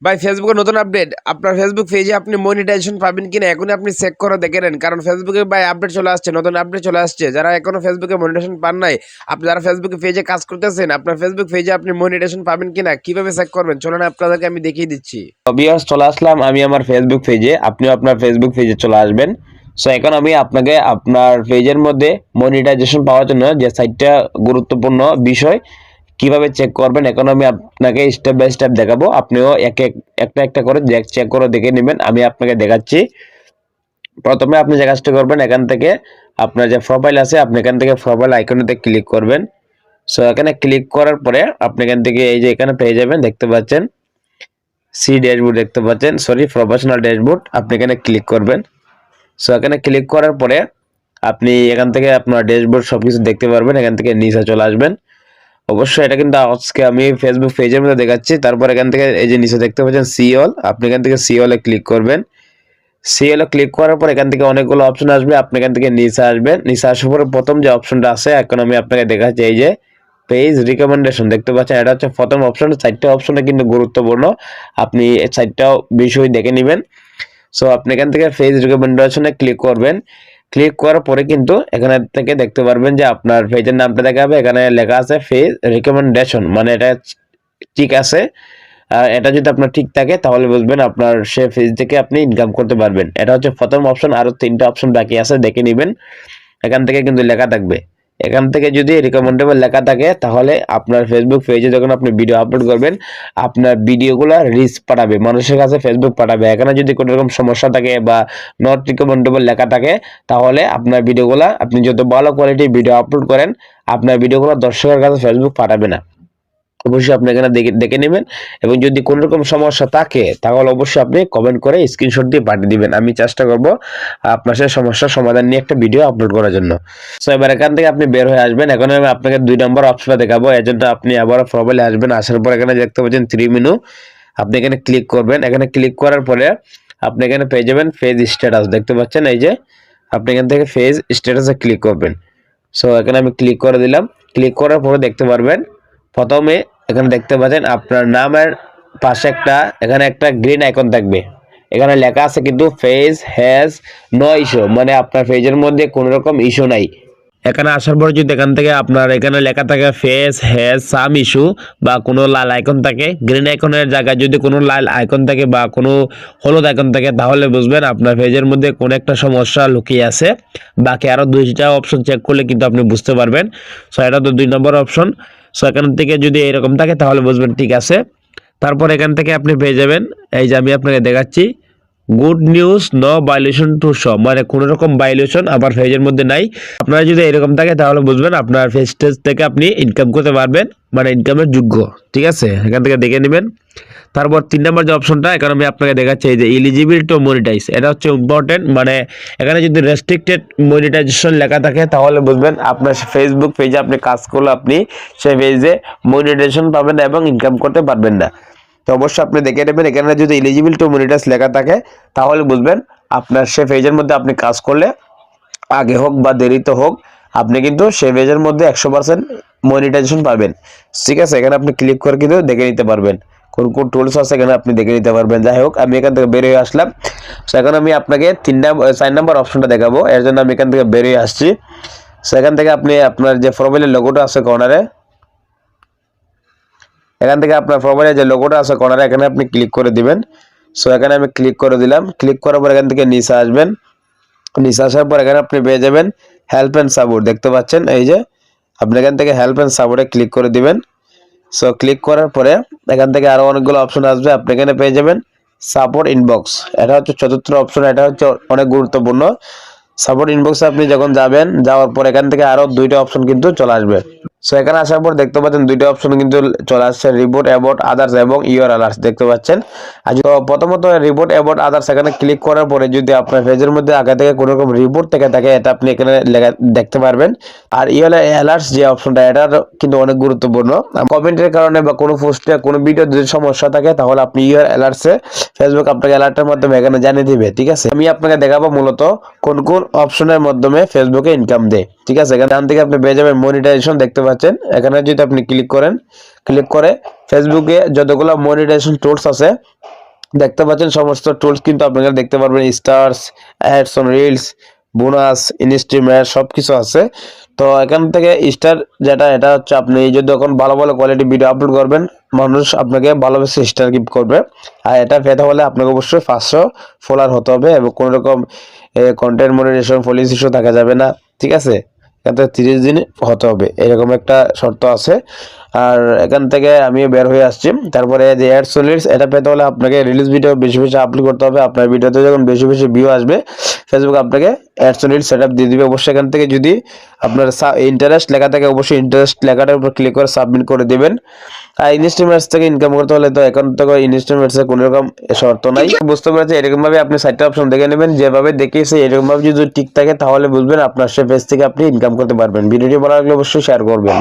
ভাই ফেসবুকের নতুন আপডেট, আপনার ফেসবুক পেজে আপনি মনিটাইজেশন পাবেন কিনা এখনই আপনি চেক করে দেখে নেন। কারণ ফেসবুকে ভাই আপডেট চলে আসছে, নতুন আপডেট চলে আসছে। যারা এখনো ফেসবুকে মনিটাইজেশন পান নাই, আপনি যারা ফেসবুকে পেজে কাজ করতেছেন, আপনার ফেসবুক পেজে আপনি মনিটাইজেশন পাবেন কিনা কিভাবে চেক করবেন চলুন আপনাদেরকে আমি দেখিয়ে দিচ্ছি। ভিউয়ার্স, চলে আসলাম আমি আমার ফেসবুক পেজে। আপনিও আপনার ফেসবুক পেজে চলে আসবেন। সো এখন আমি আপনাকে আপনার পেজের মধ্যে মনিটাইজেশন পাওয়ার জন্য যে সাইটটা গুরুত্বপূর্ণ বিষয় কিভাবে চেক করবেন এখন আমি আপনাকে স্টেপ বাই স্টেপ দেখাবো। আপনিও একটা একটা করে চেক করে দেখে নেবেন। আমি আপনাকে দেখাচ্ছি। প্রথমে আপনি যে কাজটা করবেন, এখান থেকে আপনার যে প্রোফাইল আছে আপনি এখান থেকে প্রোফাইল আইকনেতে ক্লিক করবেন। সো এখানে ক্লিক করার পরে আপনি এখান থেকে এই যে এখানে পেয়ে যাবেন, দেখতে পাচ্ছেন সি ড্যাশবোর্ড, দেখতে পাচ্ছেন প্রফেশনাল ড্যাশবোর্ড। আপনি এখানে ক্লিক করবেন। সো এখানে ক্লিক করার পরে আপনি এখান থেকে আপনার ড্যাশবোর্ড সবকিছু দেখতে পারবেন। এখান থেকে নিচে চলে আসবেন। অবশ্যই এটা কিন্তু আজকে আমি ফেসবুক পেজের মধ্যে দেখাচ্ছি। তারপর এখান থেকে এই যে নিচে দেখতে পাচ্ছেন সি অল, আপনি এখান থেকে সি অলে ক্লিক করবেন। সি অলে ক্লিক করার পর এখান থেকে অনেকগুলো অপশন আসবে। আপনি এখান থেকে নিচে আসবেন। নিচে আসার পরে প্রথম যে অপশনটা আছে এখন আমি আপনাকে দেখাচ্ছি, এই যে পেজ রিকমেন্ডেশন, দেখতে পাচ্ছেন এটা হচ্ছে প্রথম অপশন। চারটা অপশনে কিন্তু গুরুত্বপূর্ণ, আপনি এই চারটাও বিষয় দেখে নেবেন। সো আপনি এখান থেকে পেজ রিকমেন্ডেশনে ক্লিক করবেন। ক্লিক করার পরে কিন্তু এখানে থেকে দেখতে পারবেন যে আপনার পেজের নামটা দেখাবে। এখানে লেখা আছে পেজ রিকমেন্ডেশন, মানে এটা ঠিক আছে। এটা যদি আপনার ঠিক থাকে তাহলে বুঝবেন আপনার সে পেজ থেকে আপনি ইনকাম করতে পারবেন। এটা হচ্ছে প্রথম অপশন, আরো তিনটা অপশন বাকি আছে, দেখে নেবেন। এখান থেকে কিন্তু লেখা থাকবে। এখান থেকে যদি রিকমেন্ডেবল লেখা থাকে তাহলে আপনার ফেসবুক পেজে যখন আপনি ভিডিও আপলোড করবেন, আপনার ভিডিওগুলো রিচ পাঠাবে, মানুষের কাছে ফেসবুক পাঠাবে। এখানে যদি কোনো রকম সমস্যা থাকে বা নট রিকমেন্ডেবল লেখা থাকে তাহলে আপনার ভিডিওগুলো, আপনি যত ভালো কোয়ালিটির ভিডিও আপলোড করেন, আপনার ভিডিওগুলো দর্শকের কাছে ফেসবুক পাঠাবে না। অবশ্যই আপনি এখানে দেখে নেবেন। এবং যদি কোনো রকম সমস্যা থাকে তাহলে অবশ্যই আপনি কমেন্ট করে স্ক্রিনশট দিয়ে পাঠিয়ে দিবেন। আমি চেষ্টা করব আপনার সেই সমস্যার সমাধান নিয়ে একটা ভিডিও আপলোড করার জন্য। সো এবার এখান থেকে আপনি বের হয়ে আসবেন। এখন আমি আপনাকে 2 নম্বর অপশনটা দেখাবো। এর জন্য আপনি আবার প্রোফাইলে আসবেন। আসার পর এখানে দেখতে পাচ্ছেন 3 মেনু, আপনি এখানে ক্লিক করবেন। এখানে ক্লিক করার পরে আপনি এখানে পেয়ে যাবেন পেজ স্ট্যাটাস, দেখতে পাচ্ছেন এই যে আপনি এখান থেকে পেজ স্ট্যাটাসে ক্লিক করবেন। সো এখানে আমি ক্লিক করে দিলাম। ক্লিক করার পরে দেখতে পারবেন প্রথমে এখানে দেখতে পাচ্ছেন আপনার নামের পাশে এখানে একটা গ্রিন আইকন থাকবে। এখানে লেখা আছে কিন্তু পেজ হ্যাজ নো ইস্যু, মানে আপনার পেজের মধ্যে কোনো রকম ইস্যু নাই। এখানে আসার পর যদি এখান থেকে আপনার এখানে লেখা থাকে ফেস হ্যাজ সাম ইস্যু বা কোনো লাল আইকন থাকে, গ্রিন আইকনের জায়গায় যদি কোনো লাল আইকন থাকে বা কোনো হলুদ আইকন থাকে তাহলে বুঝবেন আপনার পেজের মধ্যে কোনো একটা সমস্যা লুকিয়ে আছে। বাকি আরও 2টা অপশন চেক করলে কিন্তু আপনি বুঝতে পারবেন। সো এটা তো 2 নম্বর অপশন। সো এখান থেকে যদি এরকম থাকে তাহলে বুঝবেন ঠিক আছে। তারপর এখান থেকে আপনি পেয়ে যাবেন, এই যে আমি আপনাকে দেখাচ্ছি, good news no violation to show, মানে কোনো রকম ভায়োলেশন আমার পেজের মধ্যে নাই। আপনারা যদি এরকম থাকে তাহলে বুঝবেন আপনার পেজ থেকে আপনি ইনকাম করতে পারবেন, মানে ইনকামের যোগ্য। ঠিক আছে, এখান থেকে দেখে নেবেন। তারপর 3 নম্বর যে অপশনটা এখন আমি আপনাকে দেখাচ্ছি, এই যে এলিজিবল টু মনিটাইজ, এটা হচ্ছে ইম্পর্টেন্ট। মানে এখানে যদি রেস্ট্রিক্টেড মনিটাইজেশন লেখা থাকে তাহলে বুঝবেন আপনার ফেসবুক পেজে আপনি কাজ করলে আপনি সেই পেজে মনিটাইজেশন পাবেন না এবং ইনকাম করতে পারবেন না। তো অবশ্যই আপনি দেখে নেবেন। এখানে যদি এলিজিবল টু মনিটাইজ লেখা থাকে তাহলে বুঝবেন আপনার সে পেজের মধ্যে আপনি কাজ করলে, আগে হোক বা দেরিতে হোক, আপনি কিন্তু সে পেজের মধ্যে 100% মনিটাইজেশন পাবেন। ঠিক আছে, এখানে আপনি ক্লিক করে কিন্তু দেখে নিতে পারবেন কোন কোন টুলস আছে, এখানে আপনি দেখে নিতে পারবেন। যাই হোক, আমি এখান থেকে বের হয়ে আসলাম। সো এখন আমি আপনাকে 4 নম্বর অপশনটা দেখাবো। এর জন্য আমি এখান থেকে বের হয়ে আসছি। সো এখান থেকে আপনি আপনার যে প্রোফাইলের লোগোটা আছে কর্নারে, এখান থেকে আপনার প্রোফাইলের যে লোগোটা আছে কর্নারে, এখানে আপনি ক্লিক করে দিবেন। সো এখানে আমি ক্লিক করে দিলাম। ক্লিক করার পর এখান থেকে নিচে আসবেন। নিচে আসার পর এখানে আপনি পেয়ে যাবেন হেল্প এন্ড সাপোর্ট, দেখতে পাচ্ছেন এই যে আপনি এখান থেকে হেল্প এন্ড সাপোর্টে ক্লিক করে দিবেন। সো ক্লিক করার পরে এখান থেকে আরো অনেকগুলো অপশন আসবে। আপনি এখানে পেয়ে যাবেন সাপোর্ট ইনবক্স, এটা হচ্ছে 4র্থ অপশন। এটা হচ্ছে অনেক গুরুত্বপূর্ণ। সাপোর্ট ইনবক্সে আপনি যখন যাবেন, যাওয়ার পর এখান থেকে আরো 2টা অপশন কিন্তু চলে আসবে। সো এখানে আসার পর দেখতে পাচ্ছেন 2টা অপশন কিন্তু চলে আসছে, রিপোর্ট অ্যাবাউট আদার্স এবং ইউর অ্যালার্টস, দেখতে পাচ্ছেন। আর প্রথমত রিপোর্ট অ্যাবাউট আদার্স, এখানে ক্লিক করার পরে যদি আপনার পেজের মধ্যে আগে থেকে কোনো রকম রিপোর্ট থেকে থাকে এটা আপনি এখানে দেখতে পারবেন। আর ইউর অ্যালার্টস যে অপশনটা, এটা কিন্তু অনেক গুরুত্বপূর্ণ। কমেন্টের কারণে বা কোনো পোস্টে কোনো ভিডিও যদি সমস্যা থাকে তাহলে আপনি ইউর অ্যালার্টসে ফেসবুক আপনাকে অ্যালার্টের মাধ্যমে এখানে জানিয়ে দিবে। ঠিক আছে, আমি আপনাকে দেখাবো মূলত কোন কোন অপশনের মাধ্যমে ফেসবুকে ইনকাম দেয়। ঠিক আছে, এখান থেকে আপনি পেয়ে যাবেন মনিটাইজেশন, দেখতে পাচ্ছেন। এখানে যদি আপনি ক্লিক করেন, ক্লিক করে ফেসবুকে যতগুলো মনিটাইজেশন টুলস আছে দেখতে পাচ্ছেন সমস্ত টুলস কিন্তু আপনারা দেখতে পারবেন, stars, ads on reels, bonus, ইনস্ট্রিমেন্ট সবকিছু আছে। তো এখান থেকে স্টার যেটা, এটা হচ্ছে আপনি যদি এখন ভালো ভালো কোয়ালিটি ভিডিও আপলোড করবেন, মানুষ আপনাকে ভালোবেসে স্টার গিফট করবে। আর এটা পেতে হলে আপনাকে অবশ্যই 500 ফলোয়ার হতে হবে এবং কোনো রকম কন্টেন্ট মনিটাইজেশন পলিসি ইস্যু থাকা যাবে না, ঠিক আছে। এখান থেকে 30 দিন হতে হবে, এরকম একটা শর্ত আছে। আর এখান থেকে আমি বের হয়ে আসছি। তারপরে যে অ্যাডস অন রিলস, এটা পেতে হলে আপনাকে রিলিজ ভিডিও বেশি বেশি আপলোড করতে হবে। আপনার ভিডিওতে যখন বেশি বেশি ভিউ আসবে, ফেসবুক আপনাকে অ্যাডস অন রিলস সেটআপ দিয়ে দিবে। অবশ্যই এখান থেকে যদি আপনার ইন্টারেস্ট লেখা থাকে, অবশ্যই ইন্টারেস্ট লেখাটার উপর ক্লিক করে সাবমিট করে দিবেন। আর ইনস্ট্রিমেন্টস থেকে ইনকাম করতে হলে তো এখন থেকে ইনস্ট্রিমেন্টস এর কোনো রকম শর্ত নাই। বুঝতে পেরেছি, এরকম ভাবে আপনি সাইটটা অপশন দেখে নেবেন, যেভাবে দেখিয়েছে এরকম ভাবে যদি ঠিক থাকে তাহলে বুঝবেন আপনার সে পেজ থেকে আপনি ইনকাম করতে পারবেন। ভিডিওটি ভালো লাগলে অবশ্যই শেয়ার করবেন।